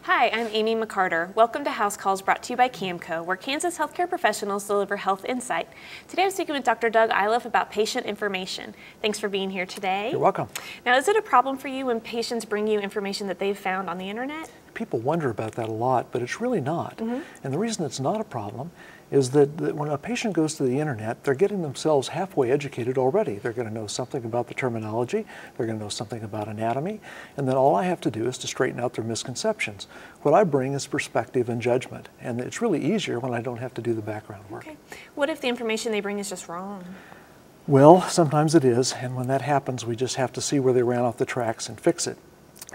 Hi, I'm Amy McCarter. Welcome to House Calls, brought to you by KaMMCO, where Kansas healthcare professionals deliver health insight. Today I'm speaking with Dr. Doug Iliff about patient information. Thanks for being here today. You're welcome. Now, is it a problem for you when patients bring you information that they've found on the internet? People wonder about that a lot, but it's really not. And the reason it's not a problem is that when a patient goes to the internet, they're getting themselves halfway educated already. They're going to know something about the terminology, they're going to know something about anatomy, and then all I have to do is to straighten out their misconceptions. What I bring is perspective and judgment, and it's really easier when I don't have to do the background work. Okay. What if the information they bring is just wrong? Well, sometimes it is, and when that happens, we just have to see where they ran off the tracks and fix it.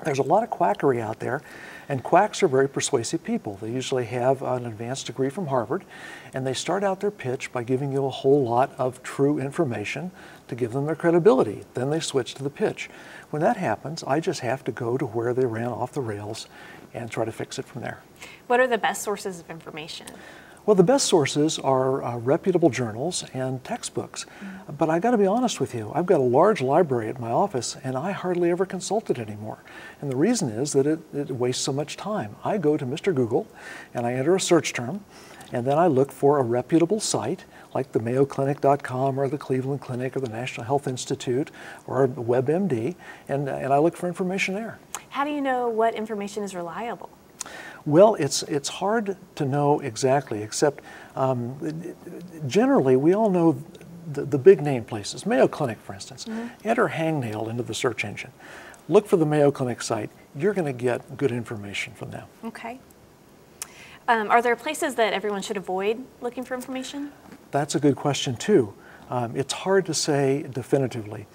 There's a lot of quackery out there, and quacks are very persuasive people. They usually have an advanced degree from Harvard, and they start out their pitch by giving you a whole lot of true information to give them their credibility. Then they switch to the pitch. When that happens, I just have to go to where they ran off the rails and try to fix it from there. What are the best sources of information? Well, the best sources are reputable journals and textbooks. But I got to be honest with you, I've got a large library at my office and I hardly ever consult it anymore. And the reason is that it wastes so much time. I go to Mr. Google and I enter a search term, and then I look for a reputable site like the MayoClinic.com or the Cleveland Clinic or the National Health Institute or WebMD, and I look for information there. How do you know what information is reliable? Well, it's hard to know exactly, except generally we all know the big name places. Mayo Clinic, for instance. Enter hangnail into the search engine. Look for the Mayo Clinic site. You're going to get good information from them. Okay. Are there places that everyone should avoid looking for information? That's a good question too. It's hard to say definitively.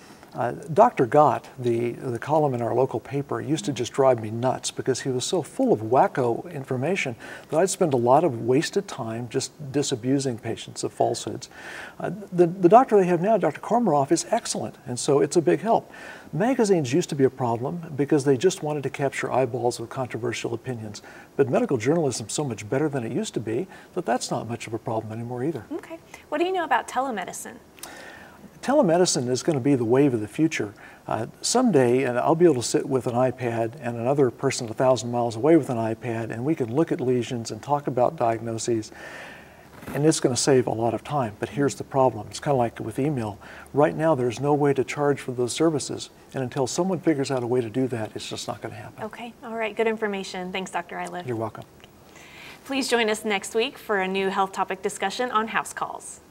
Dr. Gott, the column in our local paper, used to just drive me nuts because he was so full of wacko information that I'd spend a lot of wasted time just disabusing patients of falsehoods. The doctor they have now, Dr. Komaroff, is excellent, and so it's a big help. Magazines used to be a problem because they just wanted to capture eyeballs with controversial opinions. But medical journalism is so much better than it used to be that that's not much of a problem anymore either. Okay. What do you know about telemedicine? Telemedicine is going to be the wave of the future. Someday, and I'll be able to sit with an iPad and another person 1,000 miles away with an iPad, and we can look at lesions and talk about diagnoses, and it's going to save a lot of time. But here's the problem. It's kind of like with email. Right now, there's no way to charge for those services, and until someone figures out a way to do that, it's just not going to happen. Okay. All right. Good information. Thanks, Dr. Iliff. You're welcome. Please join us next week for a new health topic discussion on House Calls.